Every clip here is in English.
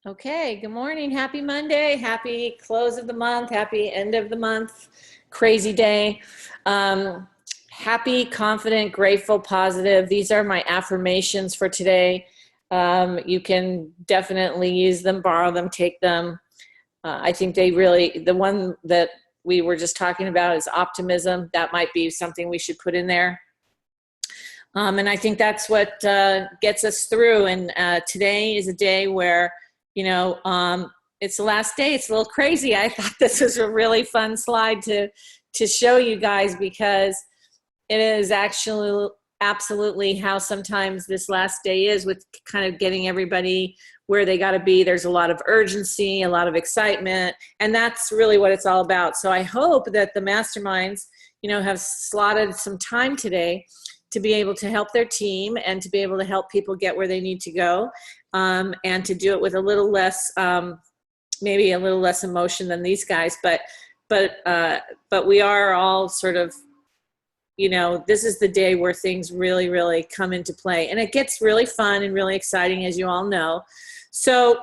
Okay, good morning. Happy Monday. Happy close of the month. Happy end of the month. Crazy day. Happy, confident, grateful, positive. These are my affirmations for today. You can definitely use them, borrow them, take them. I think the one that we were just talking about is optimism. That might be something we should put in there. And I think that's what gets us through. And today is a day where it's the last day. It's a little crazy. I thought this was a really fun slide to show you guys because it is actually absolutely how sometimes this last day is with kind of getting everybody where they got to be. There's a lot of urgency, a lot of excitement, and that's really what it's all about. So I hope that the masterminds, have slotted some time today to be able to help their team and to be able to help people get where they need to go, and to do it with a little less, maybe a little less emotion than these guys. But we are all sort of, this is the day where things really, really come into play, and it gets really fun and really exciting, as you all know. So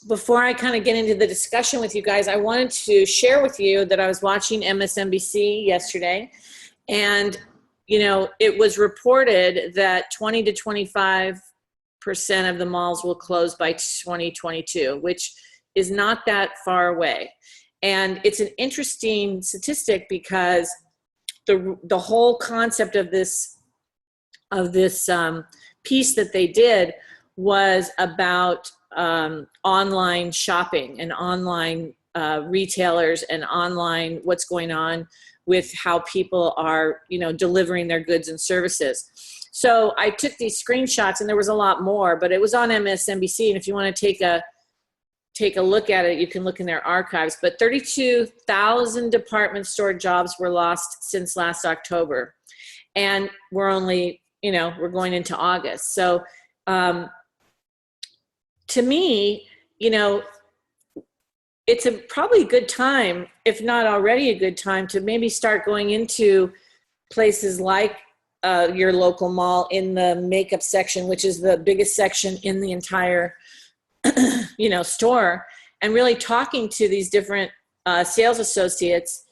before I kind of get into the discussion with you guys, I wanted to share with you that I was watching MSNBC yesterday, and it was reported that 20 to 25% of the malls will close by 2022, which is not that far away. And it's an interesting statistic because the whole concept of this piece that they did was about online shopping and online retailers and online what's going on with how people are, delivering their goods and services. So I took these screenshots, and there was a lot more, but it was on MSNBC. And if you want to take a look at it, you can look in their archives. But 32,000 department store jobs were lost since last October, and we're only, we're going into August. So to me, it's probably a good time, if not already a good time, to maybe start going into places like your local mall in the makeup section, which is the biggest section in the entire, store, and really talking to these different sales associates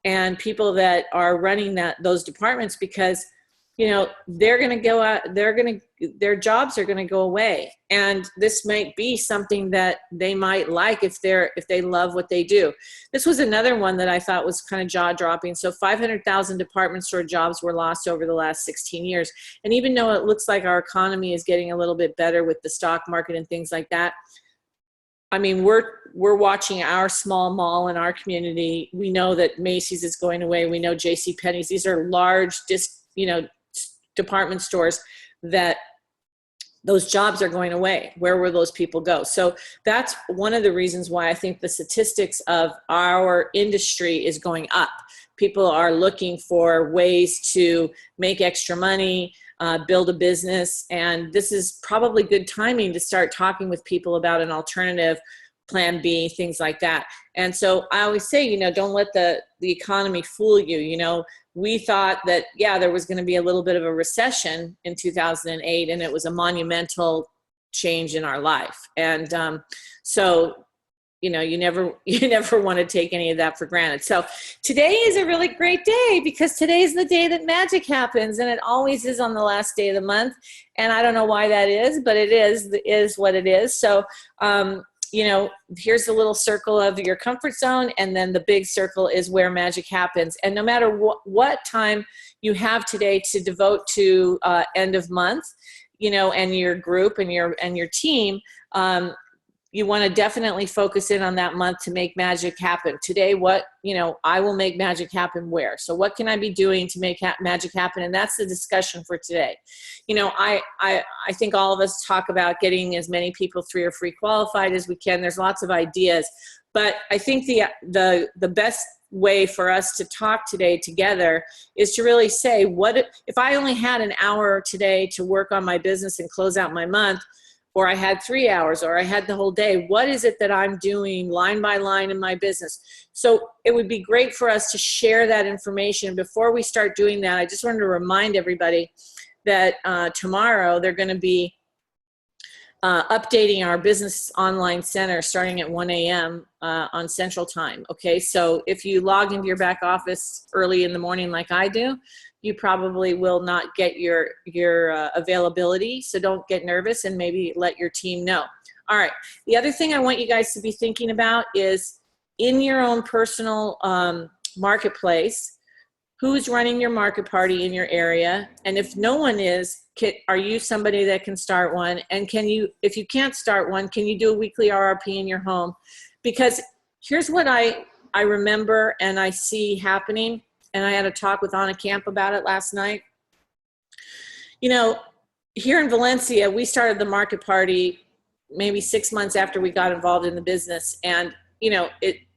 and people that are running those departments, because they're going to go out, their jobs are going to go away. And this might be something that they might like if they love what they do. This was another one that I thought was kind of jaw dropping. So 500,000 department store jobs were lost over the last 16 years. And even though it looks like our economy is getting a little bit better with the stock market and things like that, I mean, we're watching our small mall in our community. We know that Macy's is going away. We know JCPenney's. These are large department stores that those jobs are going away. Where will those people go? So that's one of the reasons why I think the statistics of our industry is going up. People are looking for ways to make extra money, build a business, and this is probably good timing to start talking with people about an alternative, plan B, things like that. And so I always say, don't let the economy fool you. We thought that, there was going to be a little bit of a recession in 2008, and it was a monumental change in our life. And so, you never want to take any of that for granted. So today is a really great day because today is the day that magic happens, and it always is on the last day of the month. And I don't know why that is, but it is what it is. So, here's the little circle of your comfort zone, and then the big circle is where magic happens. And no matter what time you have today to devote to end of month, and your group and your team, you want to definitely focus in on that month to make magic happen. Today, I will make magic happen where? So what can I be doing to make magic happen? And that's the discussion for today. I think all of us talk about getting as many people 3 or free qualified as we can. There's lots of ideas, but I think the best way for us to talk today together is to really say, what if I only had an hour today to work on my business and close out my month, or I had 3 hours, or I had the whole day? What is it that I'm doing line by line in my business? So it would be great for us to share that information. Before we start doing that, I just wanted to remind everybody that tomorrow they're going to be updating our business online center starting at 1 a.m. On Central Time. Okay, so if you log into your back office early in the morning like I do, you probably will not get your availability. So don't get nervous, and maybe let your team know. All right. The other thing I want you guys to be thinking about is in your own personal marketplace, who's running your market party in your area? And if no one is, are you somebody that can start one? And can you, if you can't start one, can you do a weekly RRP in your home? Because here's what I remember and I see happening. And I had a talk with Anna Camp about it last night. You know, here in Valencia, we started the market party maybe 6 months after we got involved in the business. And, you know,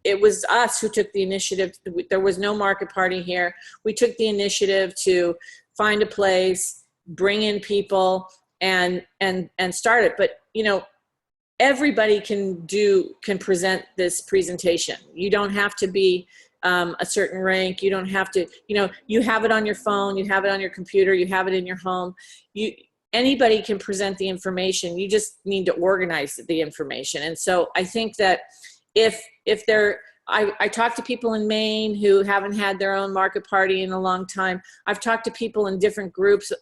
it was us who took the initiative. There was no market party here. We took the initiative to find a place, bring in people, and start it. But, you know, everybody can present this presentation. You don't have to be a certain rank. You don't have to, you know, you have it on your phone, you have it on your computer, you have it in your home. Anybody can present the information. You just need to organize the information. And so I think that if I talk to people in Maine who haven't had their own market party in a long time. I've talked to people in different groups.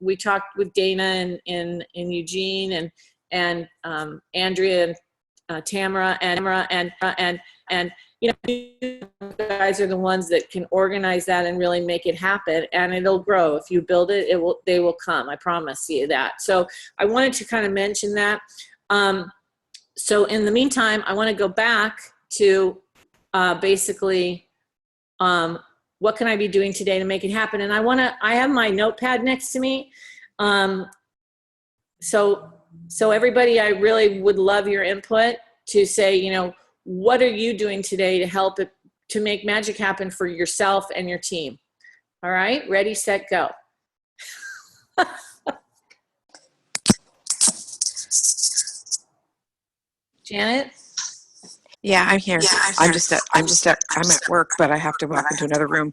We talked with Dana in Eugene and Andrea and Tamara and you know, you guys are the ones that can organize that and really make it happen, and it'll grow. If you build it, they will come. I promise you that. So I wanted to kind of mention that. So in the meantime, I want to go back to basically what can I be doing today to make it happen? And I have my notepad next to me. So everybody, I really would love your input to say, you know, what are you doing today to help it, to make magic happen for yourself and your team? All right, ready, set, go. Janet? Yeah, I'm here. I'm at work, but I have to walk into another room.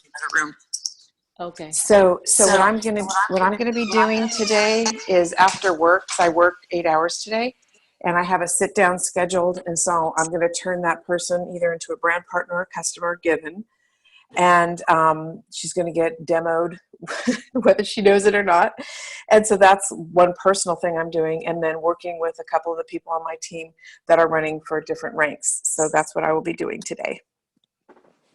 Okay. So what I'm gonna be doing today is after work, 'cause I worked 8 hours today, and I have a sit down scheduled, and so I'm gonna turn that person either into a brand partner or customer given, and she's gonna get demoed whether she knows it or not. And so that's one personal thing I'm doing, and then working with a couple of the people on my team that are running for different ranks. So that's what I will be doing today.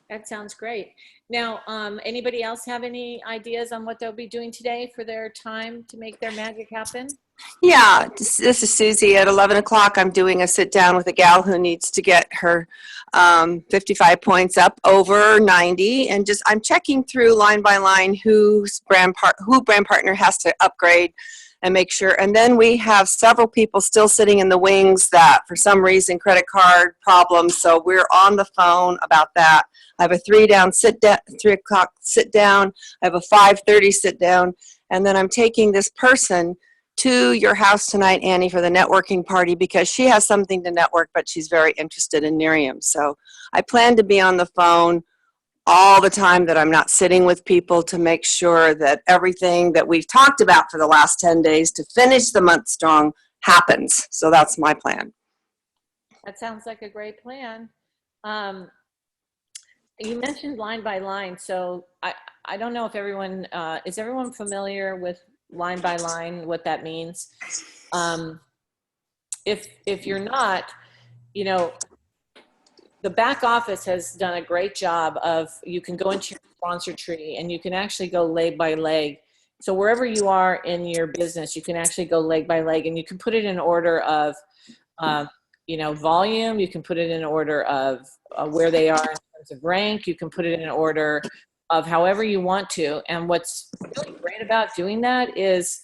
That sounds great. Now, anybody else have any ideas on what they'll be doing today for their time to make their magic happen? Yeah, this is Susie. At 11 o'clock, I'm doing a sit down with a gal who needs to get her 55 points up over 90, and just I'm checking through line by line who brand partner has to upgrade and make sure. And then we have several people still sitting in the wings that for some reason credit card problems, so we're on the phone about that. I have a 3 o'clock sit down. I have a 5:30 sit down, and then I'm taking this person to your house tonight, Annie, for the networking party because she has something to network, but she's very interested in Nerium. So I plan to be on the phone all the time, that I'm not sitting with people, to make sure that everything that we've talked about for the last 10 days to finish the month strong happens. So that's my plan. That sounds like a great plan. You mentioned line by line, so I don't know if everyone, is everyone familiar with line by line, what that means? If you're not, you know, the back office has done a great job of, you can go into your sponsor tree and you can actually go leg by leg. So wherever you are in your business, you can actually go leg by leg, and you can put it in order of, you know, volume. You can put it in order of where they are in terms of rank. You can put it in order of however you want to. And what's really great about doing that is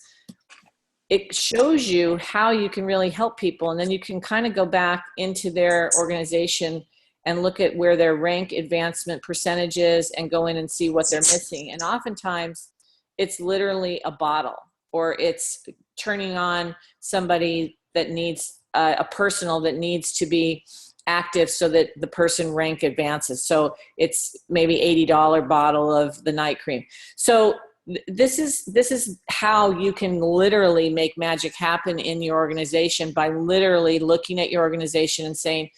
it shows you how you can really help people. And then you can kind of go back into their organization and look at where their rank advancement percentage is and go in and see what they're missing. And oftentimes it's literally a bottle, or it's turning on somebody that needs a personal that needs to be active so that the person rank advances. So it's maybe $80 bottle of the night cream. So this is how you can literally make magic happen in your organization, by literally looking at your organization and saying,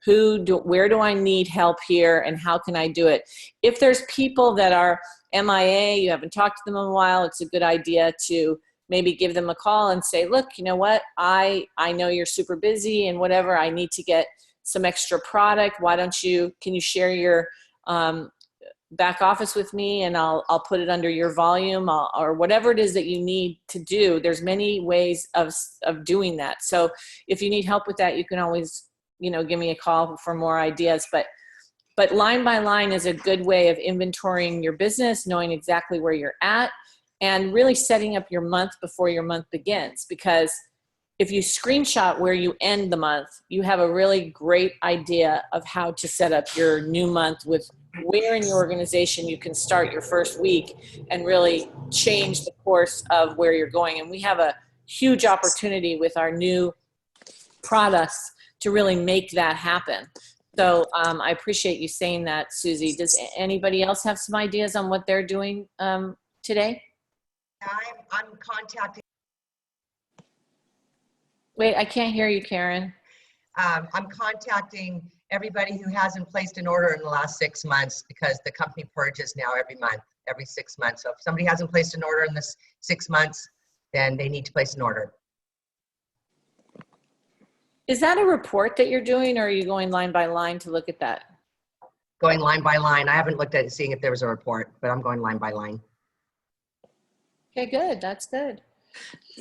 where do I need help here, and how can I do it? If there's people that are MIA, you haven't talked to them in a while, it's a good idea to maybe give them a call and say, look, you know what, I know you're super busy and whatever, I need to get some extra product. Can you share your back office with me, and I'll put it under your volume, or whatever it is that you need to do. There's many ways of doing that. So if you need help with that, you can always, give me a call for more ideas. But line by line is a good way of inventorying your business, knowing exactly where you're at, and really setting up your month before your month begins. Because if you screenshot where you end the month, you have a really great idea of how to set up your new month, with where in your organization you can start your first week and really change the course of where you're going. And we have a huge opportunity with our new products to really make that happen. So I appreciate you saying that, Susie. Does anybody else have some ideas on what they're doing today? I'm contacting. Wait, I can't hear you, Karen. I'm contacting everybody who hasn't placed an order in the last 6 months, because the company purges now every month, every 6 months. So if somebody hasn't placed an order in this 6 months, then they need to place an order. Is that a report that you're doing, or are you going line by line to look at that? Going line by line. I haven't looked at it, seeing if there was a report, but I'm going line by line. Okay, good. That's good.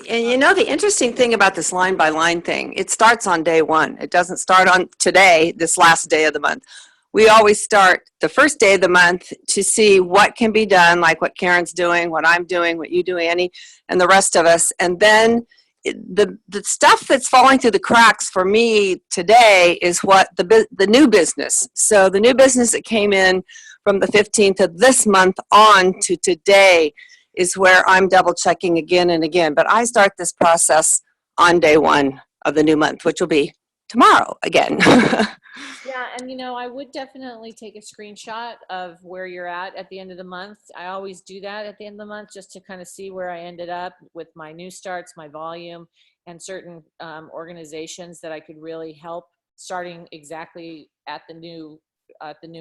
And the interesting thing about this line by line thing, it starts on day one. It doesn't start on today, this last day of the month. We always start the first day of the month to see what can be done, like what Karen's doing, what I'm doing, what you do, Annie, and the rest of us. And then the stuff that's falling through the cracks for me today is what the new business. So the new business that came in from the 15th of this month on to today is where I'm double checking again and again. But I start this process on day one of the new month, which will be tomorrow again. Yeah, and I would definitely take a screenshot of where you're at the end of the month. I always do that at the end of the month, just to kind of see where I ended up with my new starts, my volume, and certain organizations that I could really help starting exactly at the new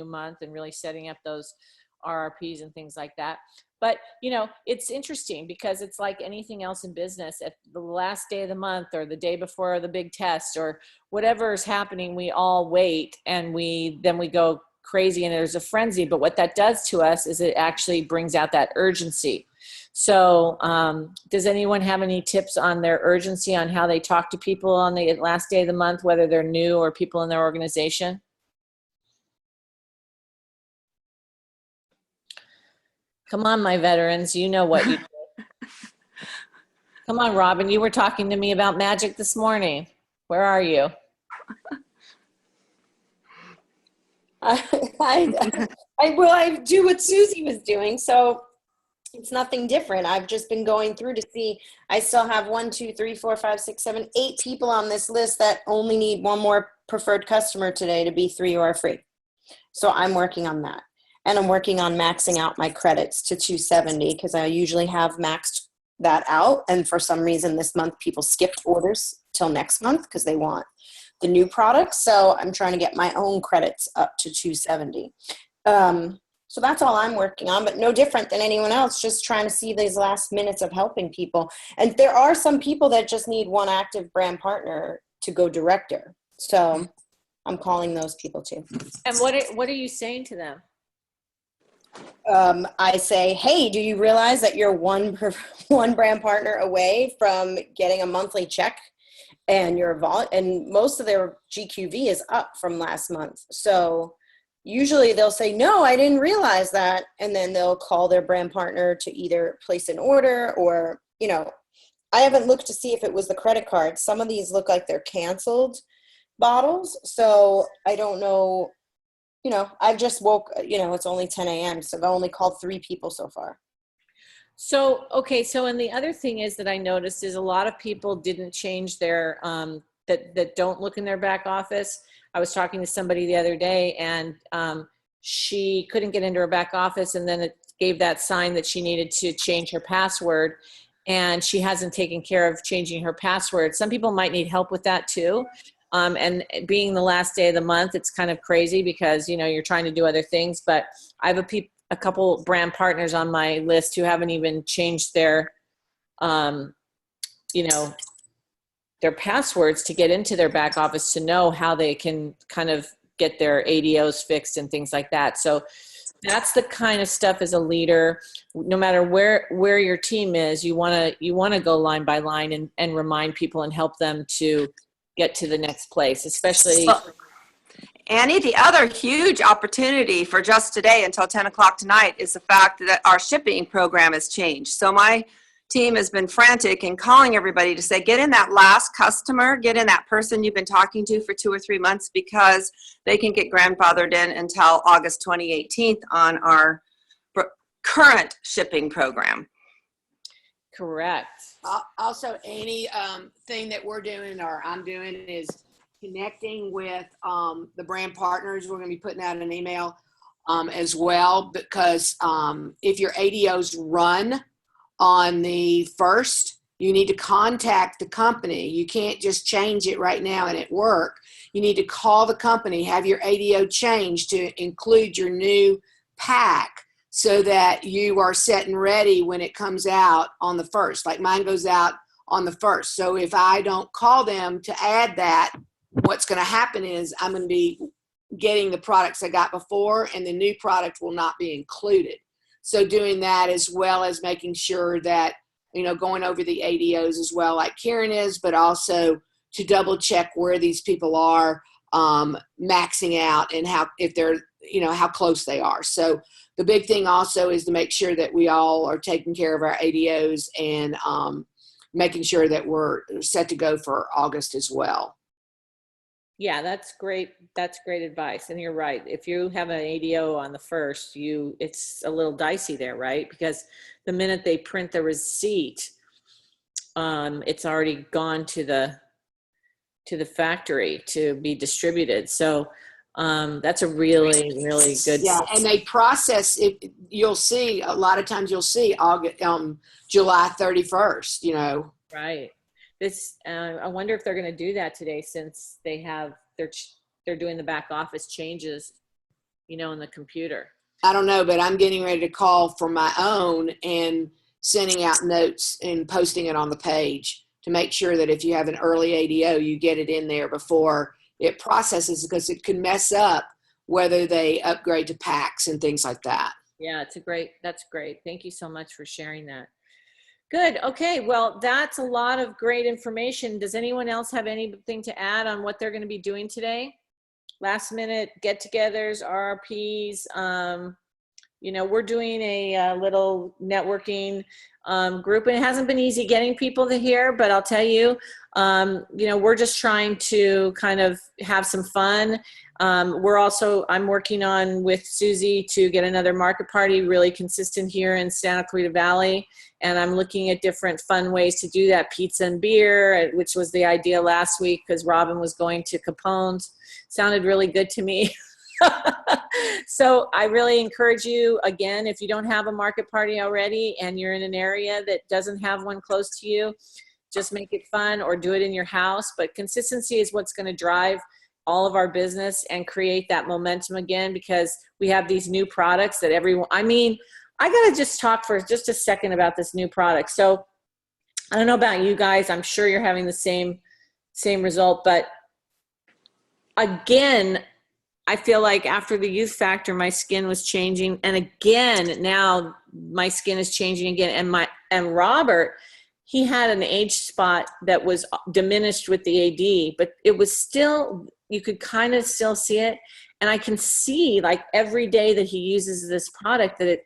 month, and really setting up those RRPs and things like that. But, it's interesting, because it's like anything else in business. At the last day of the month, or the day before the big test, or whatever is happening, we all wait, and then we go crazy, and there's a frenzy. But what that does to us is it actually brings out that urgency. So does anyone have any tips on their urgency, on how they talk to people on the last day of the month, whether they're new or people in their organization? Come on, my veterans, you know what you do. Come on, Robin, you were talking to me about magic this morning. Where are you? I do what Susie was doing, so it's nothing different. I've just been going through to see. I still have 1, 2, 3, 4, 5, 6, 7, 8 people on this list that only need one more preferred customer today to be 3 or free. So I'm working on that. And I'm working on maxing out my credits to 270, because I usually have maxed that out. And for some reason this month, people skipped orders till next month because they want the new product. So I'm trying to get my own credits up to 270. So that's all I'm working on, but no different than anyone else, just trying to see these last minutes of helping people. And there are some people that just need one active brand partner to go director. So I'm calling those people too. And what are you saying to them? I say, hey, do you realize that you're one brand partner away from getting a monthly check, and and most of their GQV is up from last month. So usually they'll say, no, I didn't realize that. And then they'll call their brand partner to either place an order, or, I haven't looked to see if it was the credit card. Some of these look like they're canceled bottles. So I don't know. I've just woke, it's only 10 a.m. So I've only called 3 people so far. So, okay. So, and the other thing is that I noticed is a lot of people didn't change their, that don't look in their back office. I was talking to somebody the other day, and she couldn't get into her back office, and then gave that sign that she needed to change her password, and she hasn't taken care of changing her password. Some people might need help with that too. And being the last day of the month, it's kind of crazy because, you know, you're trying to do other things. But I have a couple brand partners on my list who haven't even changed their, you know, their passwords to get into their back office to know how they can kind of get their ADOs fixed and things like that. So that's the kind of stuff as a leader, no matter where your team is, you want to go line by line and remind people and help them to get to the next place, especially. Annie, the other huge opportunity for just today until 10 o'clock tonight is the fact that our shipping program has changed. So my team has been frantic and calling everybody to say, get in that last customer, get in that person you've been talking to for 2 or 3 months, because they can get grandfathered in until August 2018 on our current shipping program. Correct. Also, any thing that we're doing or I'm doing is connecting with the brand partners. We're going to be putting out an email as well, because if your ADOs run on the 1st, you need to contact the company. You can't just change it right now and it work. You need to call the company, have your ADO changed to include your new pack, so that you are set and ready when it comes out on the 1st. Like mine goes out on the 1st. So if I don't call them to add that, what's going to happen is I'm going to be getting the products I got before, and the new product will not be included. So doing that, as well as making sure that, you know, going over the ADOs as well, like Karen is, but also to double check where these people are maxing out and if they're, you know, how close they are. So the big thing also is to make sure that we all are taking care of our ADOs and making sure that we're set to go for August as well. Yeah, that's great. That's great advice. And you're right. If you have an ADO on the 1st, it's a little dicey there, right? Because the minute they print the receipt, it's already gone to the factory to be distributed. So that's a really, really good. Yeah, and they process it. You'll see a lot of times. You'll see August, July 31st. You know, Right. This. I wonder if they're going to do that today, since they're doing the back office changes, you know, in the computer. I don't know, but I'm getting ready to call for my own and sending out notes and posting it on the page to make sure that if you have an early ADO, you get it in there before it processes, because it can mess up whether they upgrade to packs and things like that. Yeah, that's great. Thank you so much for sharing that. Good. Okay. Well, that's a lot of great information. Does anyone else have anything to add on what they're going to be doing today? Last minute get-togethers, RRPs. You know, we're doing a little networking group, and it hasn't been easy getting people to here, but I'll tell you, you know, we're just trying to kind of have some fun. I'm working on with Susie to get another market party really consistent here in Santa Clarita Valley. And I'm looking at different fun ways to do that. Pizza and beer, which was the idea last week because Robin was going to Capone's. Sounded really good to me. So I really encourage you, again, if you don't have a market party already and you're in an area that doesn't have one close to you, just make it fun or do it in your house. But consistency is what's going to drive all of our business and create that momentum again, because we have these new products that everyone, I mean, I got to just talk for just a second about this new product. So I don't know about you guys. I'm sure you're having the same result, but again, I feel like after the youth factor, my skin was changing. And again, now my skin is changing again. And Robert, he had an age spot that was diminished with the AD, but it was still, you could kind of still see it. And I can see like every day that he uses this product that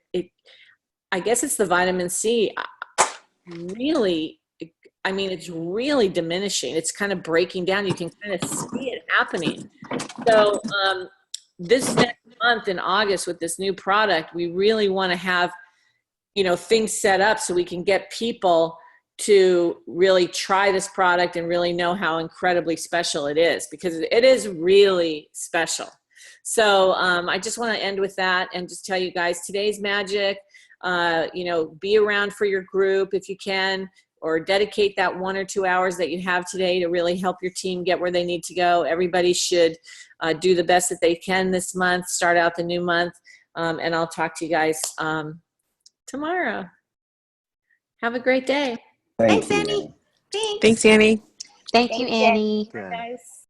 I guess it's the vitamin C. Really, I mean, it's really diminishing. It's kind of breaking down. You can kind of see it happening. So this next month in August with this new product, we really want to have, you know, things set up so we can get people to really try this product and really know how incredibly special it is, because it is really special. So I just want to end with that and just tell you guys, today's magic. Be around for your group if you can, or dedicate that 1 or 2 hours that you have today to really help your team get where they need to go. Everybody should do the best that they can this month, start out the new month, and I'll talk to you guys tomorrow. Have a great day. Thanks, Annie. Annie. Thanks. Thanks, Annie. Thank you, Annie. Bye, guys.